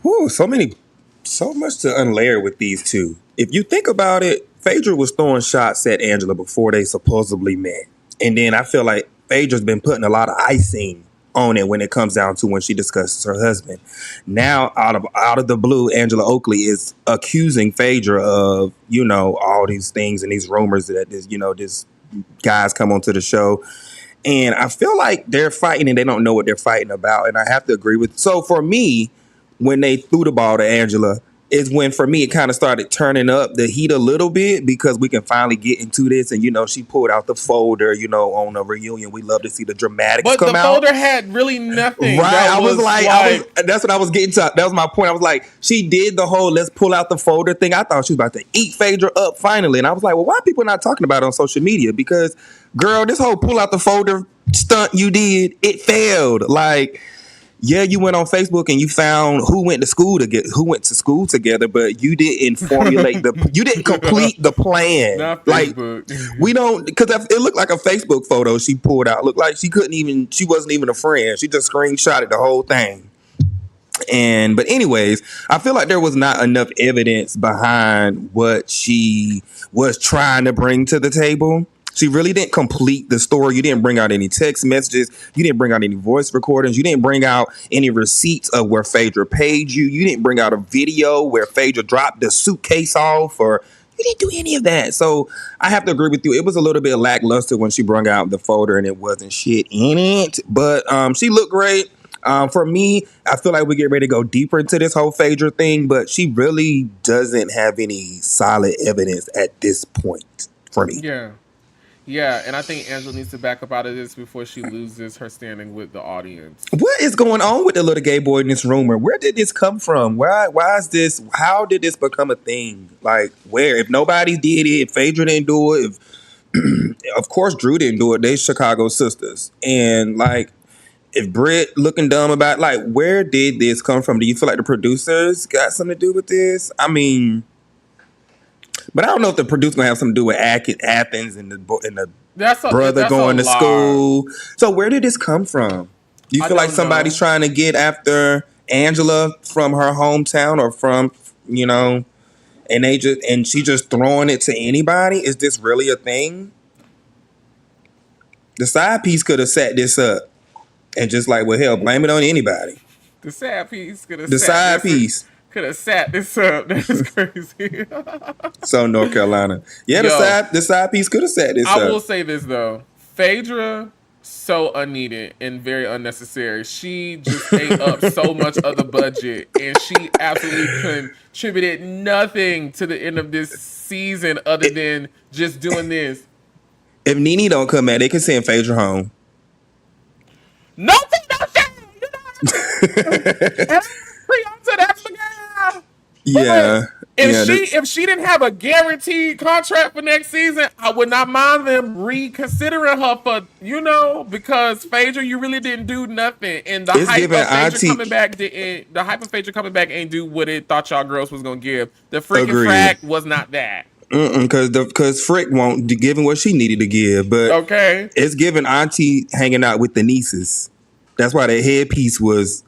E: Whew, so much to unlayer with these two. If you think about it, Phaedra was throwing shots at Angela before they supposedly met, and then I feel like Phaedra's been putting a lot of icing on it when it comes down to when she discusses her husband. Now, out of the blue, Angela Oakley is accusing Phaedra of, all these things and these rumors that this guys come onto the show. And I feel like they're fighting and they don't know what they're fighting about. And I have to agree with. So for me, when they threw the ball to Angela, is when, for me, it kind of started turning up the heat a little bit because we can finally get into this. And, she pulled out the folder, on a reunion. We love to see the dramatics come out. But the
A: folder had really nothing.
E: Right. That's what I was getting to. That was my point. I was like, she did the whole let's pull out the folder thing. I thought she was about to eat Phaedra up finally. And I was like, well, why are people not talking about it on social media? Because, girl, this whole pull out the folder stunt you did, it failed. Like, yeah, you went on Facebook and you found who went to school together, but you didn't formulate you didn't complete the plan.
A: Not Facebook.
E: Like, we don't, because it looked like a Facebook photo she pulled out. It looked like she wasn't even a friend. She just screenshotted the whole thing. But anyways, I feel like there was not enough evidence behind what she was trying to bring to the table. She really didn't complete the story. You didn't bring out any text messages. You didn't bring out any voice recordings. You didn't bring out any receipts of where Phaedra paid you. You didn't bring out a video where Phaedra dropped the suitcase off, or you didn't do any of that. So I have to agree with you. It was a little bit lackluster when she brought out the folder and it wasn't shit in it. But she looked great. For me, I feel like we get ready to go deeper into this whole Phaedra thing, but she really doesn't have any solid evidence at this point for me.
A: Yeah, and I think Angela needs to back up out of this before she loses her standing with the audience.
E: What is going on with the little gay boy in this rumor? Where did this come from? Why is this? How did this become a thing? Like, where? If nobody did it, if Phaedra didn't do it, of course Drew didn't do it. They Chicago sisters. And like, if Britt looking dumb about, like, where did this come from? Do you feel like the producers got something to do with this? I mean, But I don't know if the producer gonna have something to do with Athens and the
A: That's
E: brother
A: that's
E: going
A: a
E: to
A: lot.
E: school. So where did this come from? Do you
A: I
E: feel like
A: don't
E: somebody's
A: know.
E: trying to get after Angela from her hometown or from, and she just throwing it to anybody? Is this really a thing? The side piece could have set this up and just like, well, hell, blame it on anybody.
A: The sad piece could have
E: The
A: sat
E: side
A: this.
E: piece.
A: Could have sat this up. That's crazy.
E: So North Carolina. Yeah,
A: Yo.
E: the side piece could have set this
A: I
E: up.
A: will say this though, Phaedra, so unneeded and very unnecessary. She just ate up so much of the budget, and she absolutely contributed nothing to the end of this season other than just doing this.
E: If Nene don't come back, they can send Phaedra home.
A: Nothing, no shame. You know, Priyanka, that's the girl.
E: Yeah.
A: If she didn't have a guaranteed contract for next season, I would not mind them reconsidering her for, because Phaedra, you really didn't do nothing. And the
E: It's
A: hype
E: giving
A: of Phaedra
E: Auntie-
A: coming back ain't do what it thought y'all girls was gonna give. The freaking
E: Agreed.
A: frack was not that.
E: Because Frick won't giving what she needed to give, but
A: Okay.
E: it's giving Auntie hanging out with the nieces. That's why the headpiece was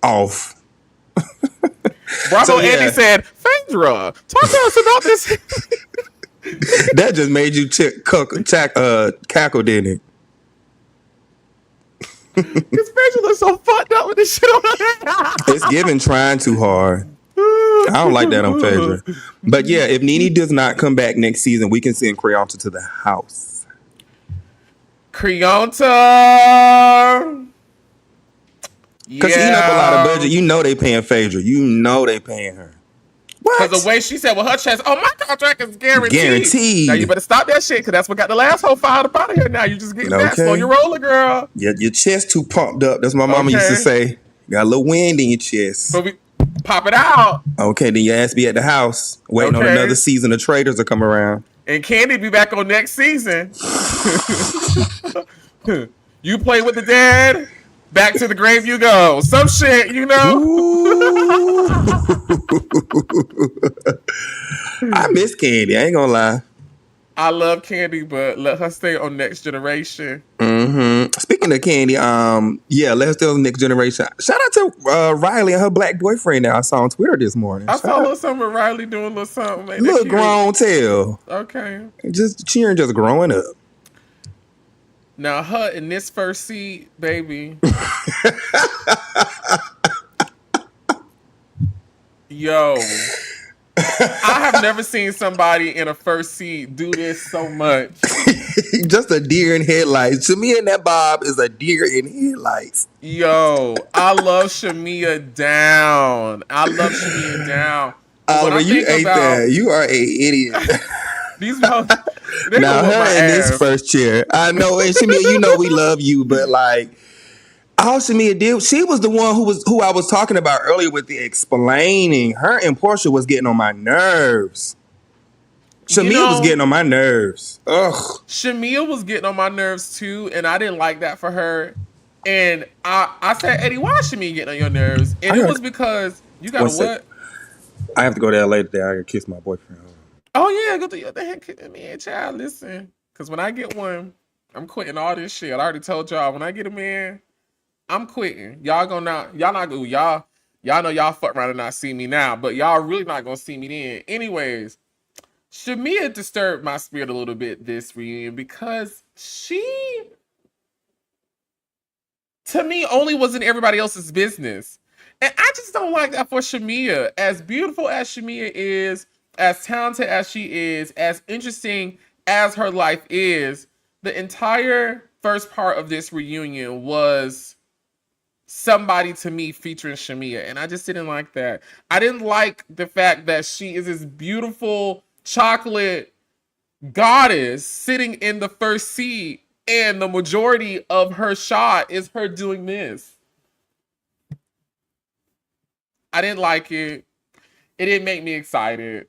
E: off.
A: Bravo
E: So, yeah.
A: Andy said, Phaedra, talk to us about this.
E: That just made you cackle, didn't it?
A: Because Phaedra looks so fucked up with this shit on her head.
E: It's giving trying too hard. I don't like that on Phaedra. But yeah, if Nene does not come back next season, we can send Creonta to the house.
A: Creonta.
E: Because she eating up a lot of budget. You know they paying Phaedra. You know they paying her. What?
A: Because the way she said with her chest, my contract is guaranteed.
E: Guaranteed.
A: Now you better stop that shit, because that's what got the last whole filed up out of here. Now you just getting that. Slow your roller, girl.
E: Your chest too pumped up. That's what my mama used to say. Got a little wind in your chest.
A: But we pop it out.
E: Okay, then your ass be at the house waiting on another season of Traders to come around.
A: And Candy be back on next season. You play with the dead, back to the grave you go. Some shit,
E: I miss Candy. I ain't gonna lie.
A: I love Candy, but let her stay on Next Generation.
E: Speaking of Candy, let her stay on Next Generation. Shout out to Riley and her black boyfriend that I saw on Twitter this morning.
A: I saw a little something with Riley doing a little something. Man,
E: little grown tail.
A: Okay.
E: Just cheering, just growing up.
A: Now her in this first seat, baby. Yo. I have never seen somebody in a first seat do this so much.
E: Just a deer in headlights. To me and that Bob is a deer in headlights.
A: Yo, I love Shamia down.
E: Oliver, you ate that. You are a idiot.
A: These hoes,
E: now her in this first chair. I know, and Shamia, we love you, but like all Shamia did, she was the one who I was talking about earlier with the explaining. Her and Portia was getting on my nerves. Shamia was getting on my nerves. Ugh.
A: Shamia was getting on my nerves too, and I didn't like that for her. And I said, Eddie, why is Shamia getting on your nerves? And it was because you got what?
E: I have to go to LA today. I gotta kiss my boyfriend.
A: Oh yeah, go to the heck, man, child. Listen, because when I get one, I'm quitting all this shit. I already told y'all when I get a man, I'm quitting. Y'all not gonna y'all know y'all fuck around and not see me now, but y'all really not gonna see me then. Anyways, Shamia disturbed my spirit a little bit this reunion because she, to me, only was in everybody else's business. And I just don't like that for Shamia. As beautiful as Shamia is, as talented as she is, as interesting as her life is, the entire first part of this reunion was somebody to me featuring Shamia. And I just didn't like that. I didn't like the fact that she is this beautiful chocolate goddess sitting in the first seat, and the majority of her shot is her doing this. I didn't like it. It didn't make me excited.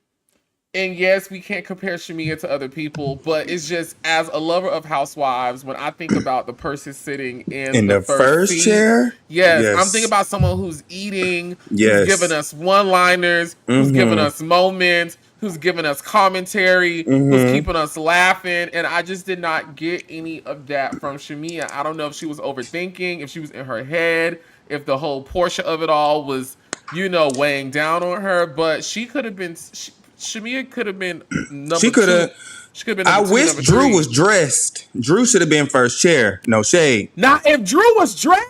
A: And yes, we can't compare Shamia to other people, but it's just, as a lover of Housewives, when I think about the person sitting in the first seat,
E: chair,
A: yes, I'm thinking about someone who's eating, who's giving us one-liners, who's giving us moments, who's giving us commentary, who's keeping us laughing, and I just did not get any of that from Shamia. I don't know if she was overthinking, if she was in her head, if the whole Portia of it all was, weighing down on her, but she could have been. Shamia could have been number
E: She could have.
A: two. She could have been.
E: I
A: Number two,
E: wish
A: number
E: Drew
A: three.
E: was dressed. Drew should have been first chair. No shade.
A: Now, if Drew was dressed,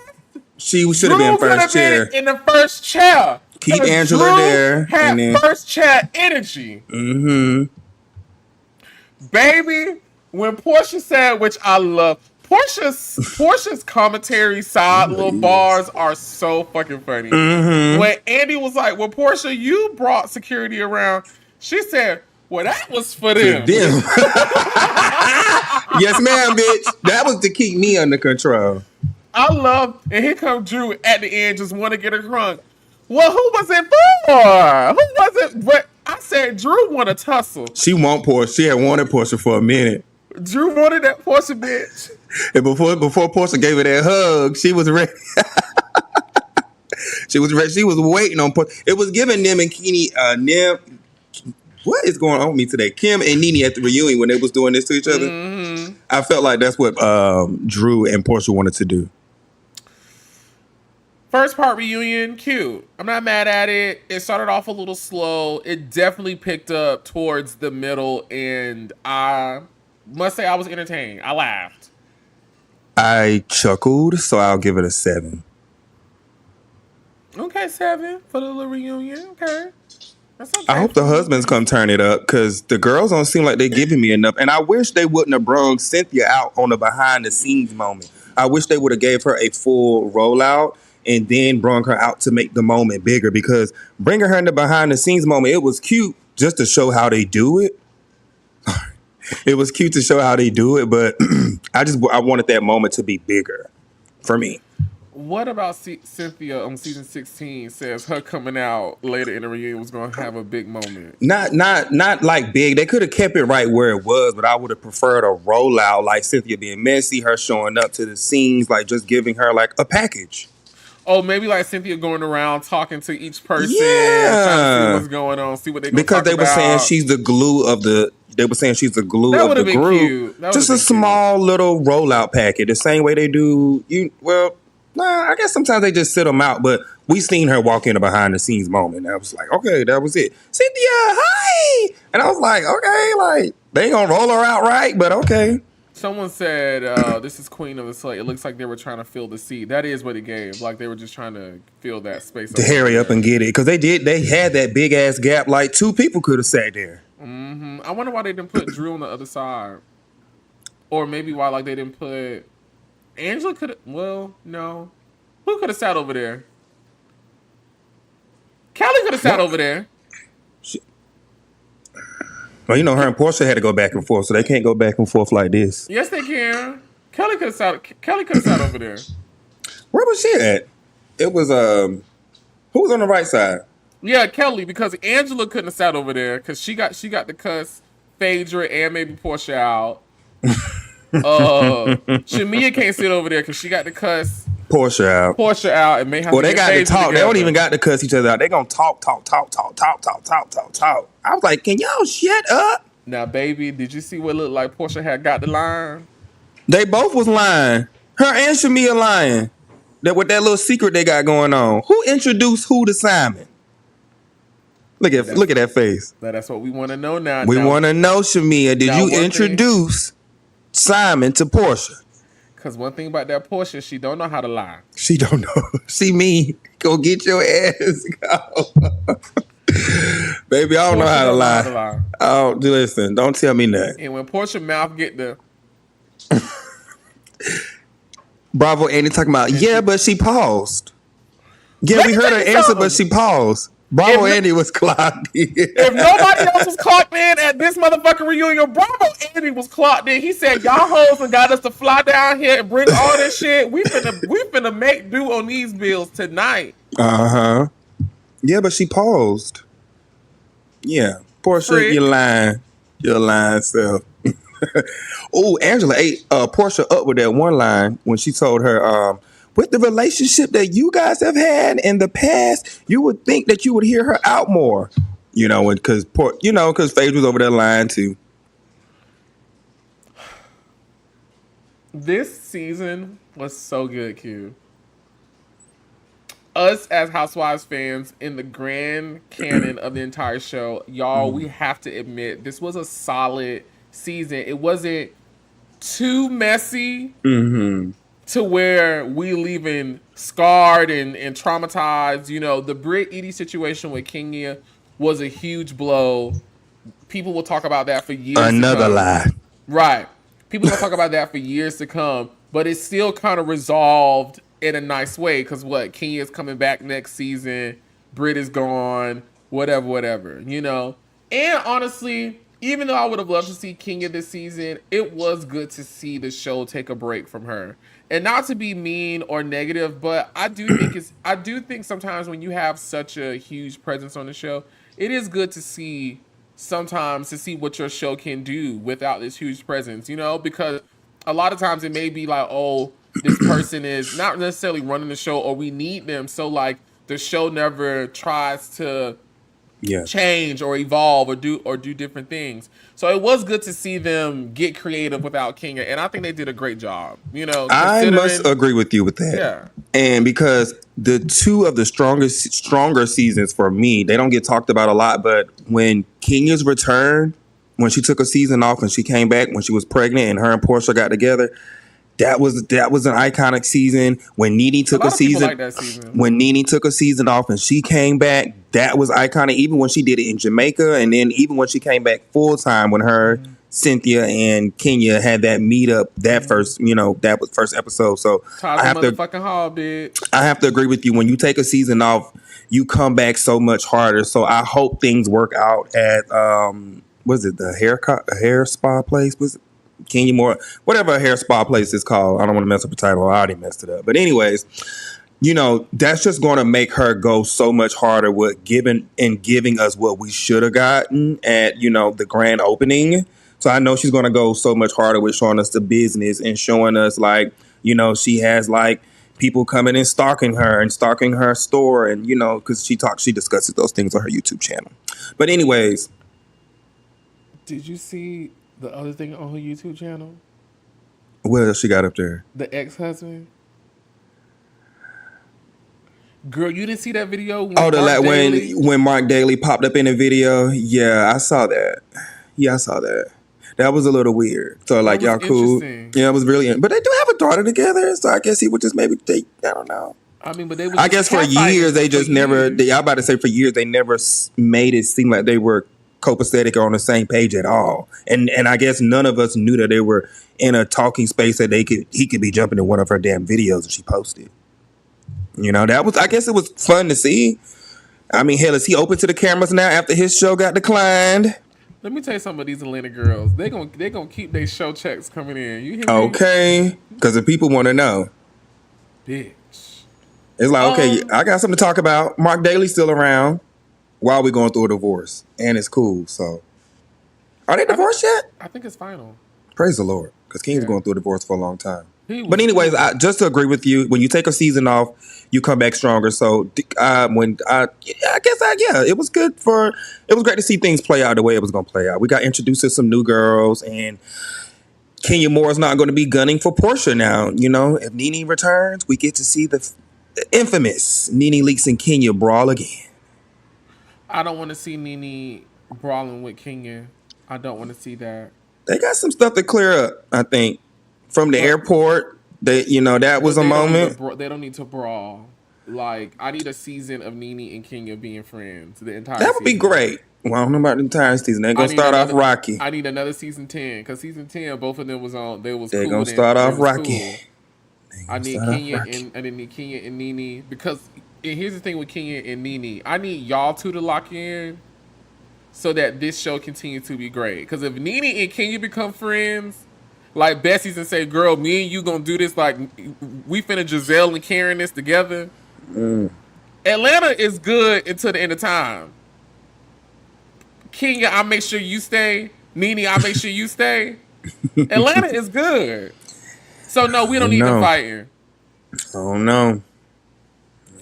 E: She should have been
A: Drew could
E: first
A: have
E: chair.
A: been in the first chair.
E: Keep
A: 'Cause
E: Angela
A: Drew
E: there,
A: had
E: and then-
A: first chair energy. Baby, when Portia said, which I love, Portia's commentary side little bars are so fucking funny. When Andy was like, well, Portia, you brought security around, she said, well, that was for them.
E: Damn. Yes, ma'am, bitch. That was to keep me under control.
A: I love, and here comes Drew at the end, just want to get her crunk. Well, who was it for? Who was it? But I said Drew want a tussle.
E: She want Portia. She had wanted Portia for a minute.
A: Drew wanted that Portia bitch.
E: And before Portia gave her that hug, she was ready. She was ready. She was waiting on Portia. It was giving Nim and Keeney, what is going on with me today? Kim and Nene at the reunion when they was doing this to each other. I felt like that's what Drew and Portia wanted to do.
A: First part reunion, cute. I'm not mad at it. It started off a little slow. It definitely picked up towards the middle, and I must say I was entertained. I laughed.
E: I chuckled, so I'll give it a 7.
A: Okay, 7 for the little reunion. Okay. That's okay.
E: I hope the husbands come turn it up because the girls don't seem like they're giving me enough. And I wish they wouldn't have brung Cynthia out on the behind the scenes moment. I wish they would have gave her a full rollout and then brung her out to make the moment bigger, because bringing her in the behind the scenes moment, it was cute just to show how they do it. It was cute to show how they do it, but I wanted that moment to be bigger for me.
A: What about Cynthia on season 16 says her coming out later in the reunion was going to have a big moment?
E: Not like big. They could have kept it right where it was, but I would have preferred a rollout, like Cynthia being messy, her showing up to the scenes, like just giving her like a package.
A: Oh, maybe like Cynthia going around talking to each person,
E: Yeah.
A: trying to see what's going on, see what they going to talk
E: Because they were
A: about.
E: saying she's the glue of the. They were saying she's the glue
A: That
E: of the
A: would've been
E: group.
A: cute. That
E: Just a
A: would've been
E: small little rollout packet, the same way they do. I guess sometimes they just sit them out, but we seen her walk in a behind the scenes moment. I was like, okay, that was it. Cynthia, hi, and I was like, okay, like they ain't gonna roll her out right, but okay.
A: Someone said, this is Queen of the Slate. It looks like they were trying to fill the seat. That is what it gave. Like they were just trying to fill that space.
E: To hurry up and get it, because they had that big ass gap. Like 2 people could have sat there.
A: I wonder why they didn't put Drew on the other side. Or maybe why like they didn't put Angela could have, well, no. Who could have sat over there? Kelly could have sat over there.
E: Well, her and Portia had to go back and forth, so they can't go back and forth like this.
A: Yes, they can. Kelly could have sat over there.
E: Where was she at? It was who was on the right side?
A: Yeah, Kelly, because Angela couldn't have sat over there because she got to cuss Phaedra and maybe Portia out. Shamia can't sit over there because she got to cuss
E: Portia out.
A: And may have
E: Well,
A: to
E: they
A: get
E: got to
A: Phaedra
E: talk. They
A: together.
E: don't even got to cuss each other out. They gonna talk. I was like, can y'all shut up?
A: Now, baby, did you see what looked like Portia had got the line?
E: They both was lying. Her and Shamia lying. That with that little secret they got going on. Who introduced who to Simon? Look at that face.
A: That's what we want to know now.
E: We want to know, Shamia. Did
A: now
E: you
A: one thing-
E: introduce Simon to Portia?
A: Because one thing about that Portia, she don't know how to lie.
E: She don't know. See me. Go get your ass. Go. Baby, I don't know how to lie. Oh, listen. Don't tell me nothing.
A: And when Portia mouth get the...
E: Bravo Andy talking about, yeah, but she paused. Yeah, we heard her answer, but she paused. Bravo Andy was clocked in.
A: If nobody else was clocked in at this motherfucking reunion, Bravo Andy was clocked in. He said, y'all hoes and got us to fly down here and bring all this shit. We finna make do on these bills tonight.
E: Uh-huh. Yeah, but she paused. Yeah. Portia,
A: Frick.
E: you're lying. You're lying self. Oh, Angela ate Portia up with that one line when she told her, with the relationship that you guys have had in the past, you would think that you would hear her out more. You know, because Phage was over there lying too.
A: This season was so good, Q. Us as Housewives fans in the grand canon of the entire show, y'all, we have to admit this was a solid season. It wasn't too messy to where we leaving scarred and traumatized. You know, the Brit Edie situation with Kenya was a huge blow. People will talk about that for years
E: Another
A: to come.
E: lie.
A: Right. People will talk about that for years to come, but it's still kind of resolved in a nice way because Kenya's coming back next season, Brit is gone, whatever, you know? And honestly, even though I would have loved to see Kenya this season, it was good to see the show take a break from her. And not to be mean or negative, but I do think sometimes when you have such a huge presence on the show, it is good to see sometimes to see what your show can do without this huge presence, you know, because a lot of times it may be like, oh, this person is not necessarily running the show or we need them. So like the show never tries to change or evolve or do different things. So it was good to see them get creative without Kenya. And I think they did a great job, you know,
E: I must agree with you with that.
A: Yeah.
E: And because the two of the stronger seasons for me, they don't get talked about a lot, but when Kenya's return, when she took a season off and she came back when she was pregnant and her and Portia got together, that was an iconic season. When Nene took a season,
A: like that season.
E: When Nene took a season off and she came back, that was iconic. Even when she did it in Jamaica, and then even when she came back full time when her Cynthia and Kenya had that meetup, that was first episode. So I have to agree with you. When you take a season off, you come back so much harder. So I hope things work out at was it the hair spa place? Was it Kenya Moore? Whatever a hair spa place is called. I don't want to mess up the title. I already messed it up. But anyways, you know, that's just going to make her go so much harder with giving us what we should have gotten at, you know, the grand opening. So I know she's going to go so much harder with showing us the business and showing us, like, you know, she has like people coming and stalking her store. And, you know, because she discusses those things on her YouTube channel. But anyways.
A: Did you see the other thing on her YouTube channel?
E: What else she got up there?
A: The ex-husband. Girl, you didn't see that video?
E: When Mark Daly popped up in the video? Yeah, I saw that. That was a little weird. So like, y'all cool? Yeah, it was really. But they do have a daughter together, so I guess he would just maybe take. I don't know.
A: I mean, but they.
E: I guess for years they just never. I'm about to say for years they never made it seem like they were copacetic or on the same page at all. And I guess none of us knew that they were in a talking space that he could be jumping in one of her damn videos that she posted. You know, I guess it was fun to see. I mean, hell, is he open to the cameras now after his show got declined?
A: Let me tell you something about these Atlanta girls. They gonna keep their show checks coming in. You hear me?
E: Okay, because the people want to know.
A: Bitch.
E: It's like, okay, I got something to talk about. Mark Daly's still around while we're going through a divorce. And it's cool, so. Are they divorced yet?
A: I think it's final.
E: Praise the Lord. Because King's going through a divorce for a long time. But anyways, just to agree with you, when you take a season off, you come back stronger. So it was good it was great to see things play out the way it was going to play out. We got introduced to some new girls, and Kenya Moore is not going to be gunning for Portia now. You know, if Nene returns, we get to see the infamous Nene Leakes and Kenya brawl again.
A: I don't want to see Nene brawling with Kenya. I don't want to see that.
E: They got some stuff to clear up, I think. From the airport, that was a moment.
A: They don't need to brawl. Like, I need a season of Nene and Kenya being friends. The entire
E: that would be great. Well, I don't know about the entire season. They're going to start off rocky.
A: I need another season 10. Because season 10, both of them was on. They're
E: going to start off rocky.
A: Cool. I need Kenya and Nene. Because here's the thing with Kenya and Nene. I need y'all two to lock in so that this show continues to be great. Because if Nene and Kenya become friends, like Bessie's and say, girl, me and you gonna do this, like we finna Giselle and Karen this together. Atlanta is good until the end of time. Kenya, I'll make sure you stay. Nene, I'll make sure you stay. Atlanta is good. So no, we don't need them fighting.
E: Oh no.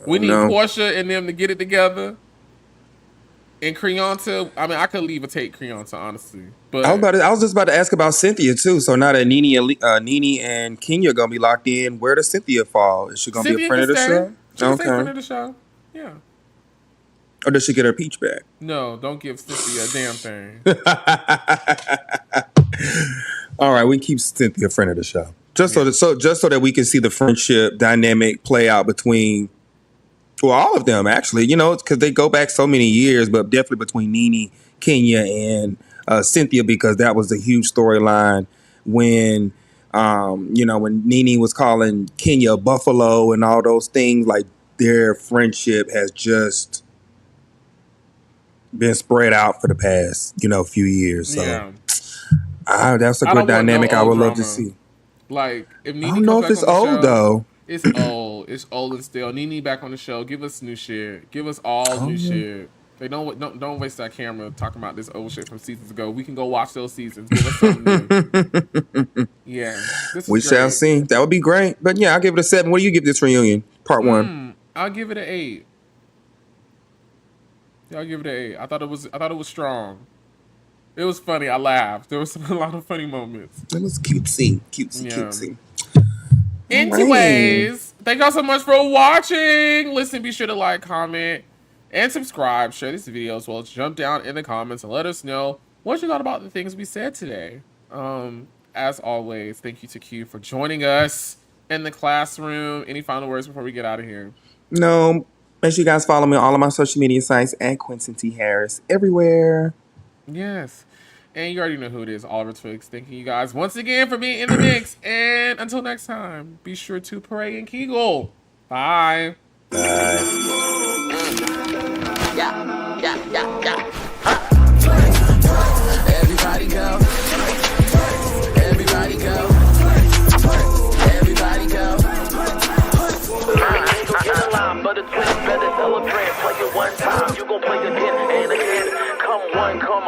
A: We need Portia and them to get it together. And Creonta, I mean, I could leave or take Creonta, honestly. But
E: I was just about to ask about Cynthia too. So now that Nene and Kenya are gonna be locked in, where does Cynthia fall? Is she gonna be a friend of the show?
A: She can stay a friend of the show. Yeah.
E: Or does she get her peach back?
A: No, don't give Cynthia a damn thing.
E: All right, we keep Cynthia a friend of the show, just so that we can see the friendship dynamic play out between, well, all of them actually. You know, because they go back so many years, but definitely between Nene, Kenya, and Cynthia, because that was a huge storyline when, when Nene was calling Kenya Buffalo and all those things. Like their friendship has just been spread out for the past, few years. So.
A: Yeah.
E: That's a good dynamic I would love to see.
A: Like, if Nene
E: I don't know if it's old, though.
A: It's old. It's old and still. Nene back on the show. Give us new shit. Give us all new shit. They don't waste our camera talking about this old shit from seasons ago. We can go watch those seasons. Give us something new. Yeah.
E: We shall see. That would be great. But yeah, I'll give it a 7. What do you give this reunion? Part 1.
A: I'll give it an 8. Yeah, I'll give it an 8. I thought it was strong. It was funny. I laughed. There was a lot of funny moments.
E: It was cutesy.
A: Anyways, thank y'all so much for watching. Listen, be sure to like, comment, and subscribe. Share this video as well as jump down in the comments and let us know what you thought about the things we said today. As always, thank you to Q for joining us in the classroom. Any final words before we get out of here?
E: No. Make sure you guys follow me on all of my social media sites at Quincy T. Harris everywhere.
A: Yes. And you already know who it is, Oliver Twix. Thank you guys once again for being in the mix. And until next time, be sure to pray and Kegel. Bye.
C: Yeah. Everybody go. Everybody go. Everybody go. But the twins better celebrate. Play it one time. You gon' play again and again. Come one, come